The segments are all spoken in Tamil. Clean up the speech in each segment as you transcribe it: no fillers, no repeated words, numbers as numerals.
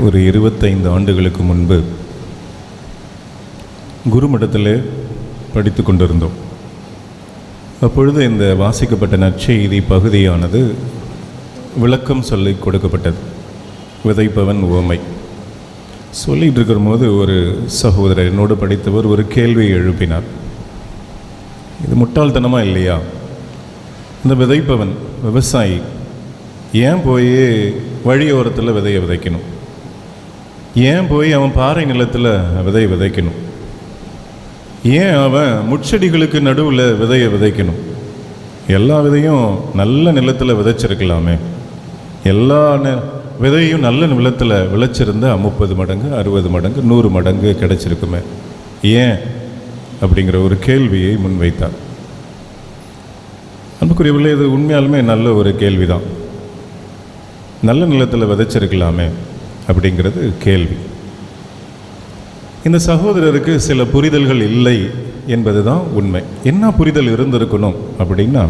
ஒரு 25 ஆண்டுகளுக்கு முன்பு குருமடத்தில் படித்து கொண்டிருந்தோம். அப்பொழுது இந்த வாசிக்கப்பட்ட நற்செய்தி பகுதியானது விளக்கம் சொல்லி கொடுக்கப்பட்டது. விதைப்பவன் உவமை சொல்லிகிட்டு இருக்கிற போது ஒரு சகோதரர், என்னோடு படித்தவர், ஒரு கேள்வியை எழுப்பினார். இது முட்டாள்தனமாக இல்லையா? இந்த விதைப்பவன் விவசாயி ஏன் போய் வழியோரத்தில் விதையை விதைக்கணும்? ஏன் போய் அவன் பாறை நிலத்தில் விதையை விதைக்கணும்? ஏன் அவன் முட்செடிகளுக்கு நடுவில் விதையை விதைக்கணும்? எல்லா விதையும் நல்ல நிலத்தில் விதைச்சிருக்கலாமே. எல்லா விதையும் நல்ல நிலத்தில் விளைச்சிருந்தா 30 மடங்கு 60 மடங்கு 100 மடங்கு கிடைச்சிருக்குமே. ஏன் அப்படிங்கிற ஒரு கேள்வியை முன்வைத்தார். அன்புக்குரியவர்களே, இது உண்மையாலுமே நல்ல ஒரு கேள்விதான். நல்ல நிலத்தில் விதைச்சிருக்கலாமே அப்படிங்கிறது கேள்வி. இந்த சகோதரருக்கு சில புரிதல்கள் இல்லை என்பது தான் உண்மை. என்ன புரிதல் இருந்திருக்கணும் அப்படின்னா,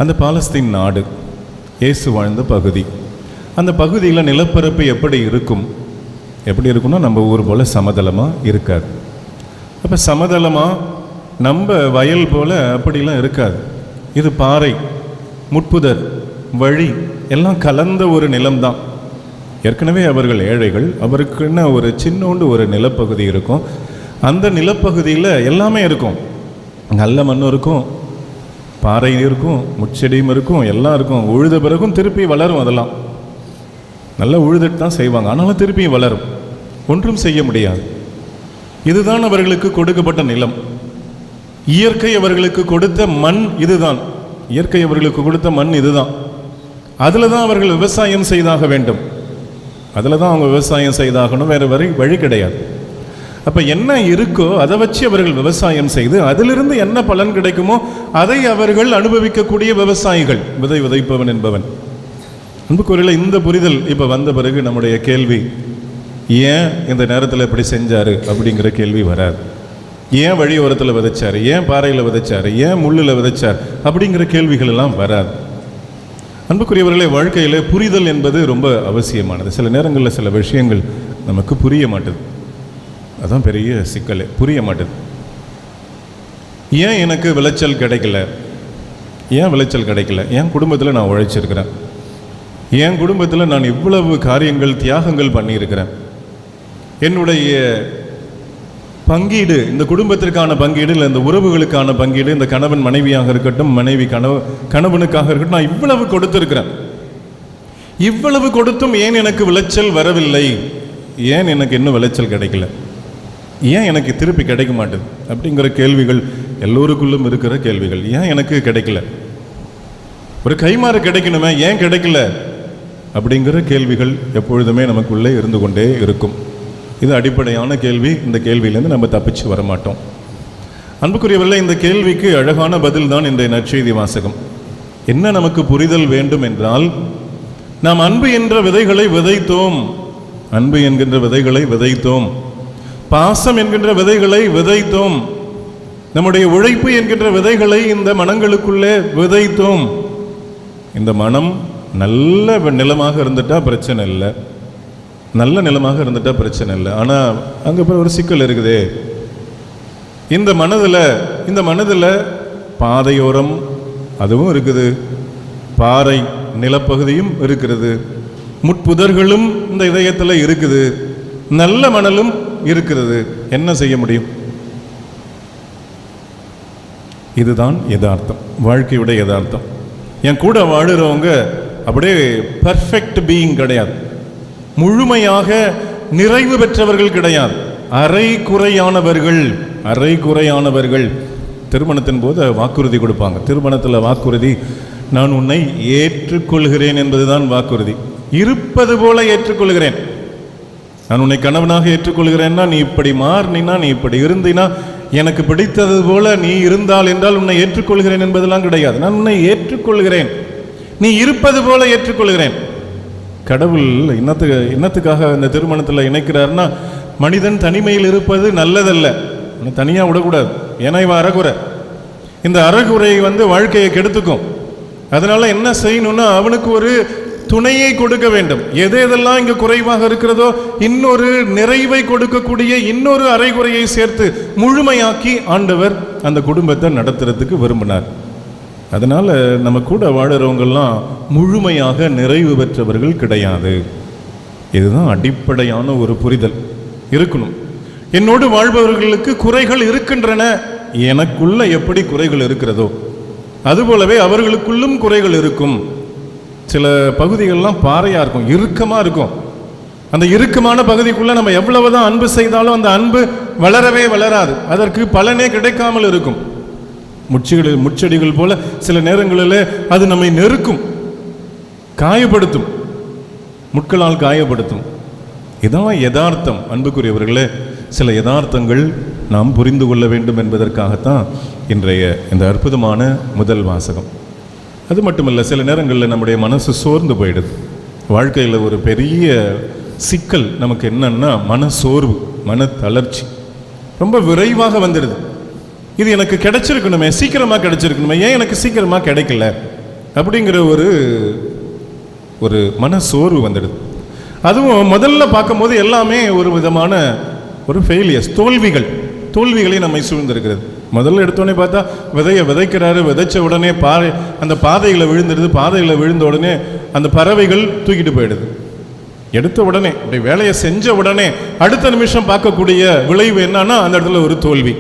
அந்த பாலஸ்தீன் நாடு, இயேசு வாழ்ந்த பகுதி, அந்த பகுதியில் நிலப்பரப்பு எப்படி இருக்கும்னா நம்ம ஊர் போல் சமதளமாக இருக்காது. அப்போ சமதளமாக நம்ம வயல் போல் அப்படிலாம் இருக்காது. இது பாறை, முட்புதர், வழி எல்லாம் கலந்த ஒரு நிலம்தான். ஏற்கனவே அவர்கள் ஏழைகள். அவருக்குன்னு ஒரு சின்னோண்டு ஒரு நிலப்பகுதி இருக்கும். அந்த நிலப்பகுதியில் எல்லாமே இருக்கும். நல்ல மண்ணும் இருக்கும், பாறை இருக்கும், முட்செடியும் இருக்கும், எல்லாம் இருக்கும். உழுத பிறகும் திருப்பி வளரும். அதெல்லாம் நல்லா உழுதுட்டு தான் செய்வாங்க, ஆனாலும் திருப்பி வளரும். ஒன்றும் செய்ய முடியாது. இதுதான் அவர்களுக்கு கொடுக்கப்பட்ட நிலம். இயற்கை அவர்களுக்கு கொடுத்த மண் இதுதான். இயற்கை அவர்களுக்கு கொடுத்த மண் இதுதான். அதில் தான் அவர்கள் விவசாயம் செய்தாக வேண்டும். அதில் தான் அவங்க விவசாயம் செய்தாகணும். வேறு வழி கிடையாது. அப்போ என்ன இருக்கோ அதை வச்சு அவர்கள் விவசாயம் செய்து அதிலிருந்து என்ன பலன் கிடைக்குமோ அதை அவர்கள் அனுபவிக்கக்கூடிய விவசாயிகள். விதைப்பவன் என்பவன். அன்புக்குரியவர்களே, இந்த புரிதல் இப்போ வந்த பிறகு நம்முடைய கேள்வி, ஏன் இந்த நேரத்தில் இப்படி செஞ்சார் அப்படிங்கிற கேள்வி வராது. ஏன் வழியோரத்தில் விதைச்சார், ஏன் பாறையில் விதைச்சார், ஏன் முள்ளில் விதைச்சார் அப்படிங்கிற கேள்விகள் எல்லாம் வராது. அன்புக்குரியவர்களே, வாழ்க்கையில் புரிதல் என்பது ரொம்ப அவசியமானது. சில நேரங்களில் சில விஷயங்கள் நமக்கு புரிய மாட்டுது. அதுதான் பெரிய சிக்கல். புரிய மாட்டுது. ஏன் எனக்கு விளைச்சல் கிடைக்கல? ஏன் விளைச்சல் கிடைக்கல? என் குடும்பத்தில் நான் உழைச்சிருக்கிறேன். என் குடும்பத்தில் நான் இவ்வளவு காரியங்கள், தியாகங்கள் பண்ணியிருக்கிறேன். என்னுடைய பங்கீடு, இந்த குடும்பத்திற்கான பங்கீடு, இல்லை இந்த உறவுகளுக்கான பங்கீடு, இந்த கணவன் மனைவியாக இருக்கட்டும், மனைவி கணவனுக்காக இருக்கட்டும், நான் இவ்வளவு கொடுத்திருக்கிறேன். இவ்வளவு கொடுத்தும் ஏன் எனக்கு விளைச்சல் வரவில்லை? ஏன் எனக்கு இன்னும் விளைச்சல் கிடைக்கல? ஏன் எனக்கு திருப்பி கிடைக்க மாட்டேது அப்படிங்கிற கேள்விகள் எல்லோருக்குள்ளும் இருக்கிற கேள்விகள். ஏன் எனக்கு கிடைக்கல? ஒரு கைமாறு கிடைக்கணுமே, ஏன் கிடைக்கல அப்படிங்கிற கேள்விகள் எப்பொழுதுமே நமக்குள்ளே இருந்து கொண்டே இருக்கும். இது அடிப்படையான கேள்வி. இந்த கேள்வியிலேருந்து நம்ம தப்பிச்சு வரமாட்டோம். அன்புக்குரியவர்களே, இந்த கேள்விக்கு அழகான பதில் தான் இன்றைய நற்செய்தி வாசகம். என்ன நமக்கு புரிதல் வேண்டும் என்றால், நாம் அன்பு என்ற விதைகளை விதைத்தோம். அன்பு என்கின்ற விதைகளை விதைத்தோம். பாசம் என்கின்ற விதைகளை விதைத்தோம். நம்முடைய உழைப்பு என்கின்ற விதைகளை இந்த மனங்களுக்குள்ளே விதைத்தோம். இந்த மனம் நல்ல நிலமாக இருந்துட்டா பிரச்சனை இல்லை, நல்ல நிலமாக இருந்துட்டா பிரச்சனை இல்லை. ஆனால் அங்கே போய் ஒரு சிக்கல் இருக்குதே. இந்த மனதில் பாதையோரம் அதுவும் இருக்குது, பாறை நிலப்பகுதியும் இருக்கிறது, முட்புதர்களும் இந்த இதயத்தில் இருக்குது, நல்ல மணலும் இருக்கிறது. என்ன செய்ய முடியும்? இதுதான் யதார்த்தம், வாழ்க்கையுடைய யதார்த்தம். என் கூட வாழுறவங்க அப்படியே பர்ஃபெக்ட் பீயிங் கிடையாது, முழுமையாக நிறைவு பெற்றவர்கள் கிடையாது, அரைகுறையானவர்கள். திருமணத்தின் போது வாக்குறுதி கொடுப்பாங்க. திருமணத்தில் வாக்குறுதி, நான் உன்னை ஏற்றுக்கொள்கிறேன் என்பதுதான் வாக்குறுதி. இருப்பது போல ஏற்றுக்கொள்கிறேன். நான் உன்னை கணவனாக ஏற்றுக்கொள்கிறேன்னா, நீ இப்படி மாறினா, நீ இப்படி இருந்தினா, எனக்கு பிடித்தது போல நீ இருந்தால் என்றால் உன்னை ஏற்றுக்கொள்கிறேன் என்பதெல்லாம் கிடையாது. நான் உன்னை ஏற்றுக்கொள்கிறேன், நீ இருப்பது போல ஏற்றுக்கொள்கிறேன். கடவுள் இன்னத்துக்காக இந்த திருமணத்தில் இணைக்கிறார்னா, மனிதன் தனிமையில் இருப்பது நல்லதல்ல, தனியாக விடக்கூடாது. ஏன்னா இவன் அறகுறை. இந்த அறகுறை வாழ்க்கையை கெடுத்துக்கும். அதனால என்ன செய்யணும்னா, அவனுக்கு ஒரு துணையை கொடுக்க வேண்டும். எதெல்லாம் இங்கு குறைவாக இருக்கிறதோ இன்னொரு நிறைவை கொடுக்கக்கூடிய இன்னொரு அரைகுறையை சேர்த்து முழுமையாக்கி ஆண்டவர் அந்த குடும்பத்தை நடத்துறதுக்கு விரும்பினார். அதனால நம்ம கூட வாழறவங்கெல்லாம் முழுமையாக நிறைவு பெற்றவர்கள் கிடையாது. இதுதான் அடிப்படையான ஒரு புரிதல் இருக்கணும். என்னோடு வாழ்பவர்களுக்கு குறைகள் இருக்கின்றன, எனக்குள்ள எப்படி குறைகள் இருக்கிறதோ அதுபோலவே அவர்களுக்குள்ளும் குறைகள் இருக்கும். சில பகுதிகள்லாம் பாறையாக இருக்கும், இறுக்கமாக இருக்கும். அந்த இறுக்கமான பகுதிக்குள்ளே நம்ம எவ்வளவுதான் அன்பு செய்தாலும் அந்த அன்பு வளரவே வளராது, அதற்கு பலனே கிடைக்காமல் இருக்கும். முட்செடிகள் போல சில நேரங்களில் அது நம்மை நெருக்கும், காயப்படுத்தும், முட்களால் காயப்படுத்தும். இதான் யதார்த்தம். அன்புக்குரியவர்களே, சில யதார்த்தங்கள் நாம் புரிந்து கொள்ள வேண்டும் என்பதற்காகத்தான் இன்றைய இந்த அற்புதமான முதல் வாசகம். அது மட்டுமல்ல, சில நேரங்களில் நம்முடைய மனசு சோர்ந்து போயிடுது. வாழ்க்கையில் ஒரு பெரிய சிக்கல் நமக்கு என்னன்னா மனசோர்வு, மன தளர்ச்சி ரொம்ப விரைவாக வந்துடுது. இது எனக்கு கிடைச்சிருக்கணுமே, சீக்கிரமாக கிடைச்சிருக்கணுமே, ஏன் எனக்கு சீக்கிரமாக கிடைக்கல அப்படிங்கிற ஒரு மனசோர்வு வந்துடுது. அதுவும் முதல்ல பார்க்கும்போது எல்லாமே ஒரு விதமான ஒரு ஃபெயிலியர்ஸ், தோல்விகளை நம்மை சூழ்ந்திருக்கிறது. முதல்ல எடுத்தோடனே பார்த்தா விதையை விதைக்கிறாரு, விதைச்ச உடனே அந்த பாதைகளை விழுந்துடுது, பாதைகளை விழுந்த உடனே அந்த பறவைகள் தூக்கிட்டு போயிடுது. எடுத்த உடனே அப்படி வேலையை செஞ்ச உடனே அடுத்த நிமிஷம் பார்க்கக்கூடிய விளைவு என்னன்னா அந்த இடத்துல ஒரு தோல்வி.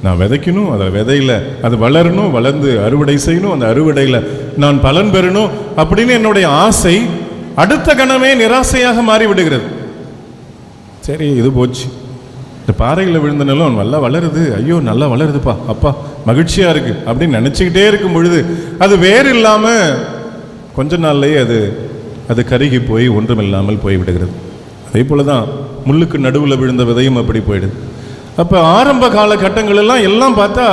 நான் விதைக்கணும், அதை விதையில அது வளரணும், வளர்ந்து அறுவடை செய்யணும், அந்த அறுவடையில் நான் பலன் பெறணும் அப்படின்னு என்னுடைய ஆசை அடுத்த கணமே நிராசையாக மாறிவிடுகிறது. சரி, இது போச்சு. இந்த பாறையில் விழுந்த நிலம் நல்லா வளருது, ஐயோ நல்லா வளருதுப்பா, அப்பா மகிழ்ச்சியாக இருக்குது அப்படின்னு நினச்சிக்கிட்டே இருக்கும் பொழுது அது வேறு இல்லாமல் கொஞ்ச நாள்லேயே அது கருகி போய் ஒன்றுமில்லாமல் போய்விடுகிறது. அதே போல தான் முள்ளுக்கு நடுவில் விழுந்த விதையும் அப்படி போயிடுது. அப்போ ஆரம்ப காலகட்டங்களெல்லாம் எல்லாம் பார்த்தா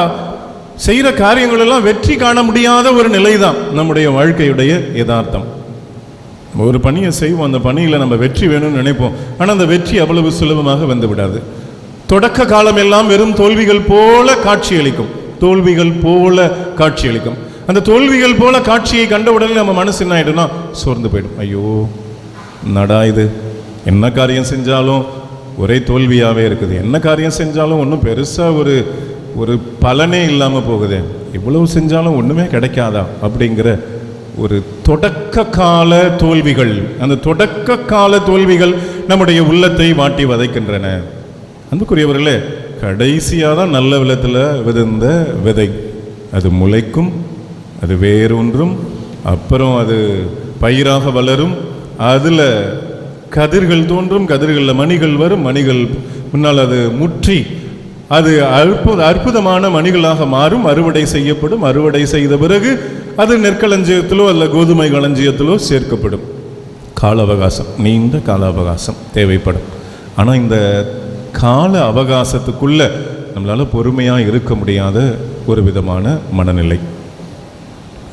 செய்கிற காரியங்களெல்லாம் வெற்றி காண முடியாத ஒரு நிலை தான் நம்முடைய வாழ்க்கையுடைய யதார்த்தம். ஒரு பணியை செய்வோம், அந்த பணியில் நம்ம வெற்றி வேணும்னு நினைப்போம், ஆனால் அந்த வெற்றி அவ்வளவு சுலபமாக வந்து விடாது. தொடக்க காலம் எல்லாம் வெறும் தோல்விகள் போல காட்சியளிக்கும், அந்த தோல்விகள் போல காட்சியை கண்ட உடனே நம்ம மனசு என்ன ஆகிடும்னா சோர்ந்து போயிடும். ஐயோ நடா இது, என்ன காரியம் செஞ்சாலும் ஒரே தோல்வியாகவே இருக்குது, என்ன காரியம் செஞ்சாலும் ஒன்றும் பெருசாக ஒரு பலனே இல்லாமல் போகுது, இவ்வளவு செஞ்சாலும் ஒன்றுமே கிடைக்காதா அப்படிங்கிற ஒரு தொடக்க கால தோல்விகள். அந்த தொடக்க கால தோல்விகள் நம்முடைய உள்ளத்தை வாட்டி வதைக்கின்றன. அன்புக்குரியவர்களே, கடைசியாக தான் நல்ல விதத்தில் விழுந்த விதை அது முளைக்கும், அது வேறொன்றும், அப்புறம் அது பயிராக வளரும், அதில் கதிர்கள் தோன்றும், கதிர்களில் மணிகள் வரும், மணிகள் முன்னால் அது முற்றி அது அற்புதமான மணிகளாக மாறும், அறுவடை செய்யப்படும். அறுவடை செய்த பிறகு அது நெற்களஞ்சியத்திலோ அல்ல கோதுமை களஞ்சியத்திலோ சேர்க்கப்படும். கால அவகாசம், நீண்ட கால அவகாசம் தேவைப்படும். ஆனால் இந்த கால அவகாசத்துக்குள்ள நம்மளால் பொறுமையாக இருக்க முடியாத ஒரு விதமான மனநிலை,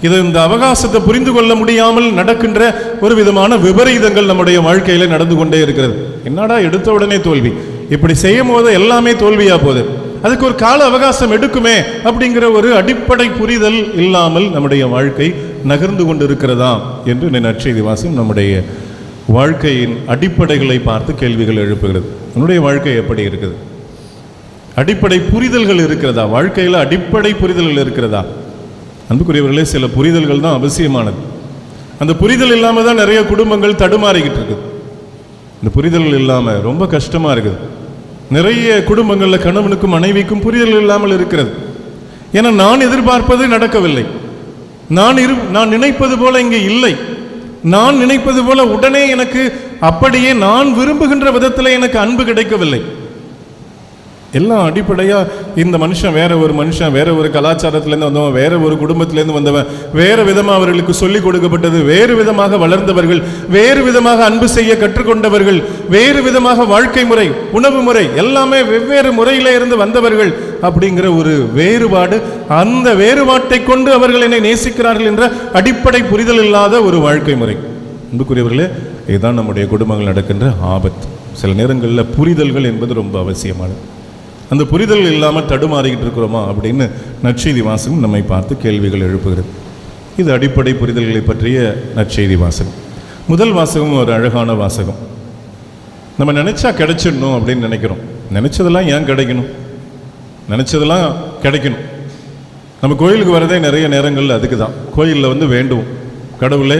இந்த அவகாசத்தை புரிந்து கொள்ள முடியாமல் நடக்கின்ற ஒரு விதமான விபரீதங்கள் நம்முடைய வாழ்க்கையில நடந்து கொண்டே இருக்கிறது. என்னடா எடுத்த உடனே தோல்வி, இப்படி செய்யும் போது எல்லாமே தோல்வியா போகுது, அதுக்கு ஒரு கால அவகாசம் எடுக்குமே அப்படிங்கிற ஒரு அடிப்படை புரிதல் இல்லாமல் நம்முடைய வாழ்க்கை நகர்ந்து கொண்டிருக்கிறதா என்று நற்செய்தி வாசகம் நம்முடைய வாழ்க்கையின் அடிப்படைகளை பார்த்து கேள்விகள் எழுப்புகிறது. என்னுடைய வாழ்க்கை எப்படி இருக்குது? அடிப்படை புரிதல்கள் இருக்கிறதா? வாழ்க்கையில் அடிப்படை புரிதல்கள் இருக்கிறதா? அன்புக்குரியவர்களே, சில புரிதல்கள் தான் அவசியமானது. அந்த புரிதல் இல்லாமல் தான் நிறைய குடும்பங்கள் தடுமாறிக்கிட்டு இருக்குது. இந்த புரிதல்கள் இல்லாமல் ரொம்ப கஷ்டமாக இருக்குது. நிறைய குடும்பங்களில் கணவனுக்கும் மனைவிக்கும் புரிதல் இல்லாமல் இருக்கிறது. ஏன்னா நான் எதிர்பார்ப்பது நடக்கவில்லை, நான் நினைப்பது போல இங்கே இல்லை, நான் நினைப்பது போல உடனே எனக்கு அப்படியே நான் விரும்புகின்ற விதத்தில் எனக்கு அன்பு கிடைக்கவில்லை. எல்லாம் அடிப்படையா இந்த மனுஷன் வேற ஒரு மனுஷன், வேற ஒரு கலாச்சாரத்திலேருந்து வந்தவன், வேற ஒரு குடும்பத்திலேருந்து வந்தவன், வேறு விதமாக அவர்களுக்கு சொல்லிக் கொடுக்கப்பட்டது, வேறு விதமாக வளர்ந்தவர்கள், வேறு விதமாக அன்பு செய்ய கற்றுக்கொண்டவர்கள், வேறு விதமாக வாழ்க்கை முறை, உணவு முறை எல்லாமே வெவ்வேறு முறையில இருந்து வந்தவர்கள் அப்படிங்கிற ஒரு வேறுபாடு, அந்த வேறுபாட்டை கொண்டு அவர்கள் என்னை நேசிக்கிறார்கள் என்ற அடிப்படை புரிதல் இல்லாத ஒரு வாழ்க்கை முறை. அன்புக்குரியவர்களே, இதுதான் நம்முடைய குடும்பங்கள் நடக்கின்ற ஆபத்து. சில நேரங்களில் புரிதல்கள் என்பது ரொம்ப அவசியமானது. அந்த புரிதல் இல்லாமல் தடுமாறிக்கிட்டு இருக்கிறோமா அப்படின்னு நற்செய்தி வாசகம் நம்மை பார்த்து கேள்விகள் எழுப்புகிறது. இது அடிப்படை புரிதல்களை பற்றிய நற்செய்தி வாசகம். முதல் வாசகம் ஒரு அழகான வாசகம். நம்ம நினச்சா கிடைச்சிடணும் அப்படின்னு நினைக்கிறோம். நினச்சதெல்லாம் ஏன் கிடைக்கணும்? நினச்சதெல்லாம் கிடைக்கணும். நம்ம கோயிலுக்கு வரதே நிறைய நேரங்களில் அதுக்கு தான். கோயிலில் வேண்டுவோம், கடவுளே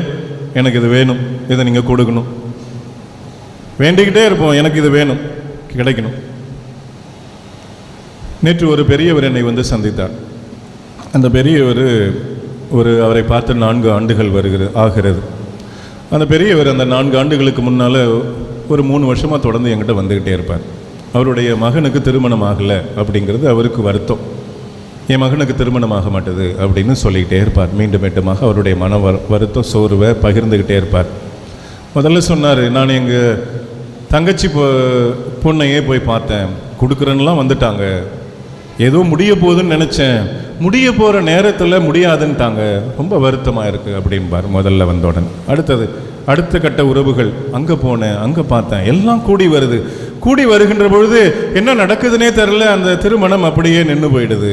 எனக்கு இது வேணும், இதை நீங்கள் கொடுக்கணும். வேண்டிக்கிட்டே இருப்போம், எனக்கு இது வேணும், கிடைக்கணும். நேற்று ஒரு பெரியவர் என்னை சந்தித்தார். அந்த பெரியவர் அவரை பார்த்து 4 ஆண்டுகள் ஆகிறது. அந்த பெரியவர் அந்த 4 ஆண்டுகளுக்கு முன்னால் ஒரு 3 வருஷமாக தொடர்ந்து என்கிட்ட வந்துக்கிட்டே இருப்பார். அவருடைய மகனுக்கு திருமணம் ஆகலை அப்படிங்கிறது அவருக்கு வருத்தம். என் மகனுக்கு திருமணம் ஆக மாட்டுது அப்படின்னு சொல்லிக்கிட்டே இருப்பார். மீண்டும் மீண்டுமாக அவருடைய மன வருத்தம் சோர்வை பகிர்ந்துக்கிட்டே இருப்பார். முதல்ல சொன்னார், நான் எங்கள் தங்கச்சி பொண்ணையே போய் பார்த்தேன், கொடுக்குறேன்னெலாம் வந்துட்டாங்க, ஏதோ முடிய போகுதுன்னு நினச்சேன், முடிய போகிற நேரத்தில் முடியாதுன்ட்டாங்க, ரொம்ப வருத்தமாக இருக்குது அப்படின்பார் முதல்ல வந்தோடன். அடுத்த கட்ட உறவுகள், அங்கே போனேன், அங்கே பார்த்தேன், எல்லாம் கூடி வருது. கூடி வருகின்ற பொழுது என்ன நடக்குதுன்னே தெரில, அந்த திருமணம் அப்படியே நின்று போயிடுது.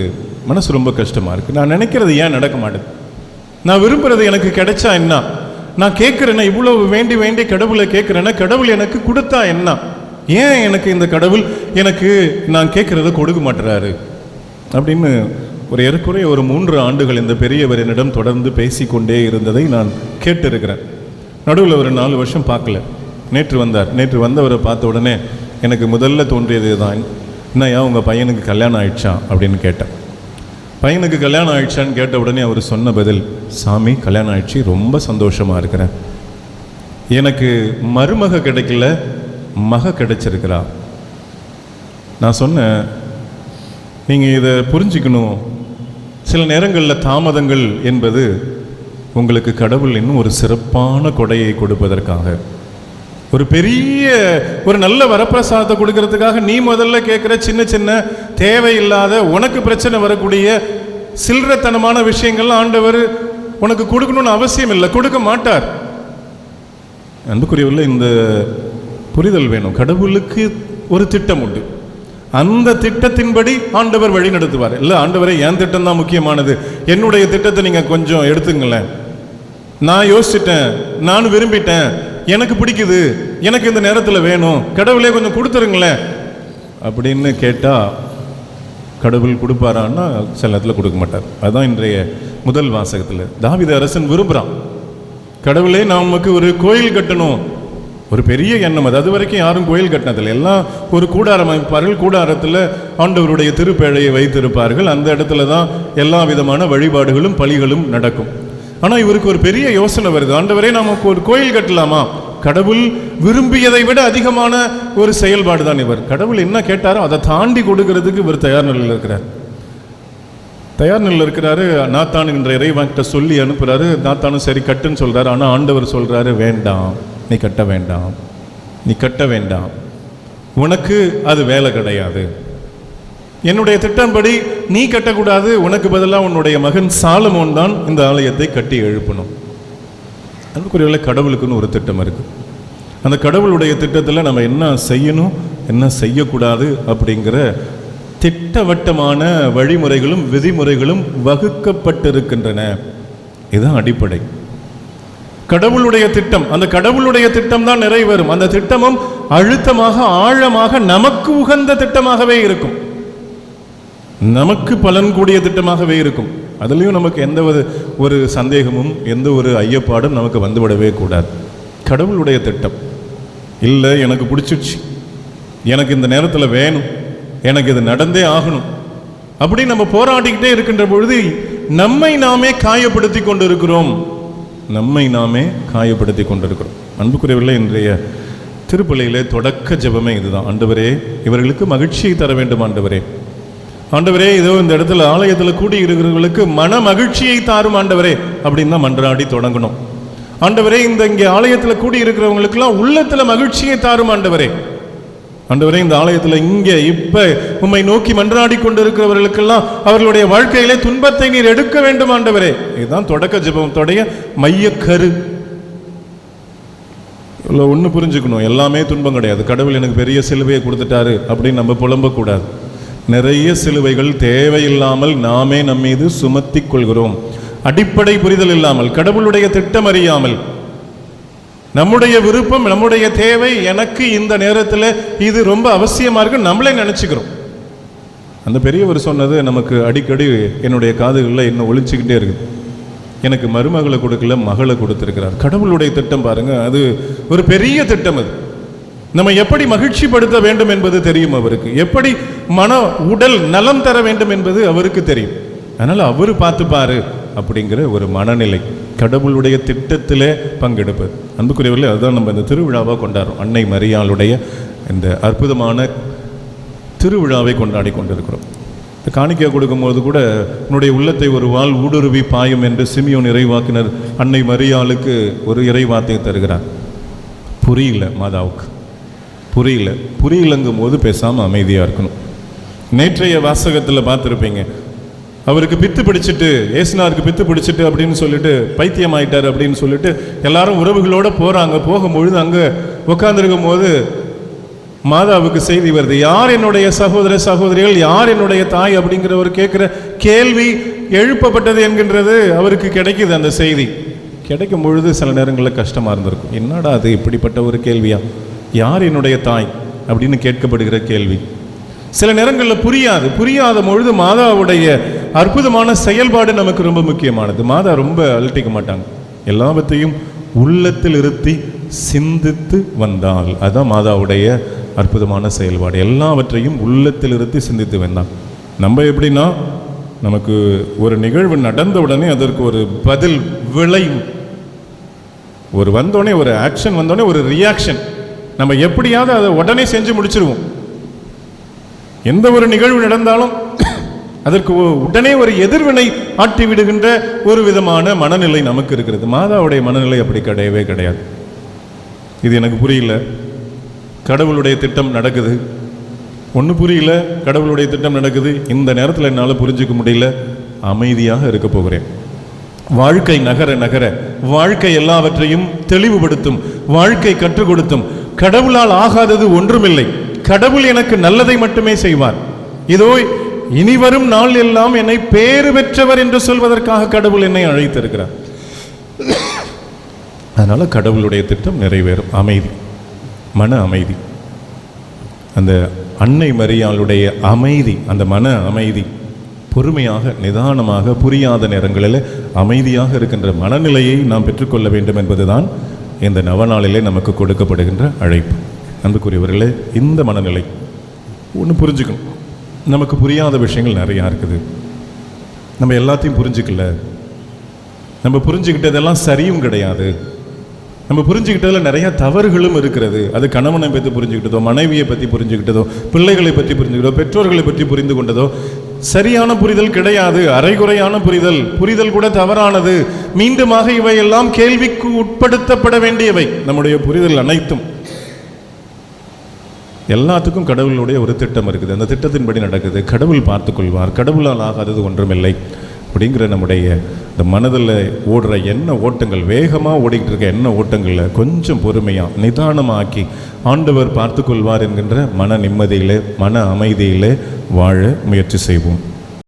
மனசு ரொம்ப கஷ்டமாக இருக்குது. நான் நினைக்கிறது ஏன் நடக்க மாட்டேது? நான் விரும்புகிறது எனக்கு கிடைச்சா என்ன? நான் கேட்குறேன்னா, இவ்வளவு வேண்டி வேண்டி கடவுளை கேட்குறேன்னா, கடவுள் எனக்கு கொடுத்தா என்ன? ஏன் எனக்கு இந்த கடவுள் எனக்கு நான் கேட்குறத கொடுக்க மாட்டுறாரு அப்படின்னு ஏறக்குறைய 3 ஆண்டுகள் இந்த பெரியவர் என்னிடம் தொடர்ந்து பேசிக்கொண்டே இருந்ததை நான் கேட்டிருக்கிறேன். நடுவில் ஒரு 4 வருஷம் பார்க்கல. நேற்று வந்தார். நேற்று வந்தவரை பார்த்த உடனே எனக்கு முதல்ல தோன்றியது தான், என்னையா உங்கள் பையனுக்கு கல்யாணம் ஆயிடுச்சா அப்படின்னு கேட்டேன். பையனுக்கு கல்யாணம் ஆயிடுச்சான்னு கேட்ட உடனே அவர் சொன்ன பதில், சாமி கல்யாணம் ஆயிடுச்சு, ரொம்ப சந்தோஷமாக இருக்கிறேன், எனக்கு மருமக கிடைக்கல, மக கிடைச்சிருக்கிறா. நான் சொன்னேன், நீங்கள் இதை புரிஞ்சுக்கணும், சில நேரங்களில் தாமதங்கள் என்பது உங்களுக்கு கடவுள் இன்னும் ஒரு சிறப்பான கொடையை கொடுப்பதற்காக, ஒரு பெரிய நல்ல வரப்பிரசாதத்தை கொடுக்கறதுக்காக நீ முதல்ல கேட்குற சின்ன சின்ன தேவையில்லாத உனக்கு பிரச்சனை வரக்கூடிய சில்லறத்தனமான விஷயங்கள்லாம் ஆண்டவர் உனக்கு கொடுக்கணும்னு அவசியம் இல்லை, கொடுக்க மாட்டார். அன்புக்குரியவர்களே, இந்த புரிதல் வேணும். கடவுளுக்கு ஒரு திட்டம் உண்டு, அந்த திட்டத்தின்படி ஆண்டவர் வழி நடத்துவார். இல்லை ஆண்டவரே என் திட்டம் தான் முக்கியமானது, என்னுடைய திட்டத்தை நீங்கள் கொஞ்சம் எடுத்துங்களேன், நான் யோசிச்சிட்டேன், நான் விரும்பிட்டேன், எனக்கு பிடிக்குது, எனக்கு இந்த நேரத்தில் வேணும், கடவுளே கொஞ்சம் கொடுத்துருங்களேன் அப்படின்னு கேட்டால் கடவுள் கொடுப்பாரான்னா சில நேரத்தில் கொடுக்க மாட்டார். அதுதான் இன்றைய முதல் வாசகத்தில் தாவீது அரசன் விரும்புகிறான், கடவுளே நமக்கு ஒரு கோயில் கட்டணும், ஒரு பெரிய எண்ணம். அது வரைக்கும் யாரும் கோயில் கட்டினதில்லை, எல்லாம் ஒரு கூடாரம் அமைப்பார்கள், கூடாரத்தில் ஆண்டவருடைய திருப்பேழையை வைத்திருப்பார்கள், அந்த இடத்துல தான் எல்லா விதமான வழிபாடுகளும் பலிகளும் நடக்கும். ஆனால் இவருக்கு ஒரு பெரிய யோசனை வருது, ஆண்டவரே நமக்கு ஒரு கோயில் கட்டலாமா? கடவுள் விரும்பியதை விட அதிகமான ஒரு செயல்பாடு தான் இவர். கடவுள் என்ன கேட்டாரோ அதை தாண்டி கொடுக்கறதுக்கு இவர் தயார் நிலையில் இருக்கிறாரு. நாத்தான் என்ற இறைவன்கிட்ட சொல்லி அனுப்புறாரு. நாத்தானும் சரி கட்டுன்னு சொல்றாரு. ஆனால் ஆண்டவர் சொல்றாரு, வேண்டாம், நீ கட்ட வேண்டாம், நீ கட்ட வேண்டாம், உனக்கு அது வேலை கிடையாது, என்னுடைய திட்டம்படி நீ கட்டக்கூடாது, உனக்கு பதிலாக உன்னுடைய மகன் சாலமோன் தான் இந்த ஆலயத்தை கட்டி எழுப்பணும். அதுக்குரிய கடவுளுக்குன்னு ஒரு திட்டம் இருக்கு. அந்த கடவுளுடைய திட்டத்தில் நம்ம என்ன செய்யணும், என்ன செய்யக்கூடாது அப்படிங்கிற திட்டவட்டமான வழிமுறைகளும் விதிமுறைகளும் வகுக்கப்பட்டிருக்கின்றன. இதுதான் அடிப்படை. கடவுளுடைய திட்டம், அந்த கடவுளுடைய திட்டம் தான் நிறைவேறும். அந்த திட்டமும் அழுத்தமாக ஆழமாக நமக்கு உகந்த திட்டமாகவே இருக்கும், நமக்கு பலன் கூடிய திட்டமாகவே இருக்கும். அதுலேயும் நமக்கு எந்த ஒரு சந்தேகமும் எந்த ஒரு ஐயப்பாடும் நமக்கு வந்துவிடவே கூடாது. கடவுளுடைய திட்டம் இல்லை, எனக்கு பிடிச்சிடுச்சு, எனக்கு இந்த நேரத்தில் வேணும், எனக்கு இது நடந்தே ஆகணும் அப்படி நம்ம போராடிக்கிட்டே இருக்கின்ற பொழுது நம்மை நாமே காயப்படுத்தி கொண்டிருக்கிறோம். அன்புக்குரியவர்களே, இன்றைய திருப்பலியிலே தொடக்க ஜெபமே இதுதான். ஆண்டவரே, இவர்களுக்கு மகிழ்ச்சியை தர வேண்டும். ஆண்டவரே, இதோ இந்த இடத்துல ஆலயத்தில் கூடி இருக்கிறவர்களுக்கு மன மகிழ்ச்சியை தாரும் ஆண்டவரே அப்படின்னு தான் மன்றாடி தொடங்கணும். ஆண்டவரே, இங்கே ஆலயத்தில் கூடி இருக்கிறவங்களுக்கெல்லாம் உள்ளத்தில் மகிழ்ச்சியை தாரும் ஆண்டவரே. இந்த ஆலயத்தில் இங்கே இப்ப உம்மை நோக்கி மன்றாடி கொண்டிருக்கிறவர்களுக்கெல்லாம் அவர்களுடைய வாழ்க்கையிலே துன்பத்தை நீர் எடுக்க வேண்டும் ஆண்டவரே. இதுதான் தொடக்க ஜெபத்தோடைய மையக்கரு. ஒன்று புரிஞ்சுக்கணும், எல்லாமே துன்பம் கிடையாது. கடவுள் எனக்கு பெரிய சிலுவையை கொடுத்துட்டாரு அப்படின்னு நம்ம புலம்பக்கூடாது. நிறைய சிலுவைகள் தேவையில்லாமல் நாமே நம் மீது சுமத்தி கொள்கிறோம். அடிப்படை புரிதல் இல்லாமல், கடவுளுடைய திட்டம் அறியாமல் நம்முடைய விருப்பம், நம்முடைய தேவை, எனக்கு இந்த நேரத்தில் இது ரொம்ப அவசியமாக இருக்கு நம்மளே நினச்சிக்கிறோம். அந்த பெரியவர் சொன்னது நமக்கு அடிக்கடி என்னுடைய காதுகளில் இன்னும் ஒழிச்சுக்கிட்டே இருக்குது. எனக்கு மருமகளை கொடுக்கல, மகளை கொடுத்துருக்கிறார். கடவுளுடைய திட்டம் பாருங்க, அது ஒரு பெரிய திட்டம். அது நம்ம எப்படி மகிழ்ச்சிப்படுத்த வேண்டும் என்பது தெரியும் அவருக்கு, எப்படி மன உடல் நலம் தர வேண்டும் என்பது அவருக்கு தெரியும். அதனால அவரு பார்த்துப்பாரு அப்படிங்கிற ஒரு மனநிலை, கடவுளுடைய திட்டத்திலே பங்கெடுப்பது. அன்புக்குரியவர்களே, அதுதான் நம்ம இந்த திருவிழாவாக கொண்டாடுறோம். அன்னை மரியாளுடைய இந்த அற்புதமான திருவிழாவை கொண்டாடி கொண்டிருக்கிறோம். இந்த காணிக்கை கொடுக்கும்போது கூட உன்னுடைய உள்ளத்தை ஒரு வாள் ஊடுருவி பாயும் என்று சிமியோன் இறைவாக்கினர் அன்னை மரியாளுக்கு ஒரு இறைவார்த்தையை தருகிறார். புரியல மாதாவுக்கு, புரியலங்கும் போது பேசாமல் அமைதியாக இருக்கணும். நேற்றைய வாசகத்தில் பார்த்துருப்பீங்க, அவருக்கு பித்து பிடிச்சிட்டு, ஏசுனாருக்கு பித்து பிடிச்சிட்டு அப்படின்னு சொல்லிட்டு பைத்தியம் ஆயிட்டார் அப்படின்னு சொல்லிட்டு எல்லாரும் உறவுகளோடு போகிறாங்க. போகும்பொழுது அங்கே உட்காந்துருக்கும் போது மாதாவுக்கு செய்தி வருது, யார் என்னுடைய சகோதர சகோதரிகள், யார் என்னுடைய தாய் அப்படிங்கிற ஒரு கேட்குற கேள்வி எழுப்பப்பட்டது என்கின்றது அவருக்கு கிடைக்குது. அந்த செய்தி கிடைக்கும் பொழுது சில நேரங்களில் கஷ்டமாக இருந்திருக்கும். என்னடா அது இப்படிப்பட்ட ஒரு கேள்வியா, யார் என்னுடைய தாய் அப்படின்னு கேட்கப்படுகிற கேள்வி. சில நேரங்களில் புரியாத பொழுது மாதாவுடைய அற்புதமான செயல்பாடு நமக்கு ரொம்ப முக்கியமானது. மாதா ரொம்ப அலட்டிக்க மாட்டாங்க, எல்லாவற்றையும் உள்ளத்தில் இருத்தி சிந்தித்து வந்தால், அதுதான் மாதாவுடைய அற்புதமான செயல்பாடு. எல்லாவற்றையும் உள்ளத்தில் இருத்தி சிந்தித்து வந்தான். நம்ம எப்படின்னா, நமக்கு ஒரு நிகழ்வு நடந்த உடனே அதற்கு ஒரு பதில் விளைவு, ஒரு வந்தோடனே ஒரு ஆக்ஷன் வந்தோடனே ஒரு ரியாக்ஷன், நம்ம எப்படியாவது அதை உடனே செஞ்சு முடிச்சிருவோம். எந்த ஒரு நிகழ்வு நடந்தாலும் அதற்கு உடனே ஒரு எதிர்வினை ஆட்டி விடுகின்ற ஒரு விதமான மனநிலை நமக்கு இருக்கிறது. மாதாவுடைய மனநிலை அப்படி கிடையவே கிடையாது. இது எனக்கு புரியல, கடவுளுடைய திட்டம் நடக்குது, ஒன்று புரியல, கடவுளுடைய திட்டம் நடக்குது, இந்த நேரத்தில் என்னால் புரிஞ்சுக்க முடியல, அமைதியாக இருக்க போகிறேன். வாழ்க்கை நகர நகர வாழ்க்கை எல்லாவற்றையும் தெளிவுபடுத்தும், வாழ்க்கை கற்றுக் கொடுத்தும். கடவுளால் ஆகாதது ஒன்றுமில்லை, கடவுள் எனக்கு நல்லதை மட்டுமே செய்வார். இதோ இனி வரும் நாள் எல்லாம் என்னை பேறு பெற்றவர் என்று சொல்வதற்காக கடவுள் என்னை அழைத்திருக்கிறார். அதனால கடவுளுடைய திட்டம் நிறைவேறும். அமைதி, மன அமைதி, அந்த அன்னை மரியாளுடைய அமைதி, அந்த மன அமைதி, பொறுமையாக நிதானமாக புரியாத நேரங்களில் அமைதியாக இருக்கின்ற மனநிலையை நாம் பெற்றுக்கொள்ள வேண்டும் என்பதுதான் இந்த நவநாளிலே நமக்கு கொடுக்கப்படுகின்ற அழைப்பு. அன்புக்குரியவர்களே, இந்த மனநிலை ஒன்று புரிஞ்சுக்கணும். நமக்கு புரியாத விஷயங்கள் நிறையா இருக்குது, நம்ம எல்லாத்தையும் புரிஞ்சுக்கல, நம்ம புரிஞ்சுக்கிட்டதெல்லாம் சரியும் கிடையாது, நம்ம புரிஞ்சுக்கிட்டதில் நிறையா தவறுகளும் இருக்கிறது. அது கணவனை பற்றி புரிஞ்சுக்கிட்டதோ, மனைவியை பற்றி புரிஞ்சுக்கிட்டதோ, பிள்ளைகளை பற்றி புரிஞ்சுக்கிட்டதோ, பெற்றோர்களை பற்றி புரிந்து கொண்டதோ சரியான புரிதல் கிடையாது, அரைகுறையான புரிதல் கூட தவறானது. மீண்டுமாக இவையெல்லாம் கேள்விக்கு உட்படுத்தப்பட வேண்டியவை. நம்முடைய புரிதல் அனைத்தும், எல்லாத்துக்கும் கடவுளுடைய ஒரு திட்டம் இருக்குது, அந்த திட்டத்தின்படி நடக்குது, கடவுள் பார்த்து கொள்வார், கடவுளால் ஆகாதது ஒன்றுமில்லை அப்படிங்கிற நம்முடைய இந்த மனதில் ஓடுற எண்ண ஓட்டங்கள், வேகமாக ஓடிக்கிட்டு இருக்க எண்ண ஓட்டங்களில் கொஞ்சம் பொறுமையாக நிதானமாக்கி ஆண்டவர் பார்த்து கொள்வார் என்கின்ற மன நிம்மதியிலே, மன அமைதியிலே வாழ முயற்சி செய்வோம்.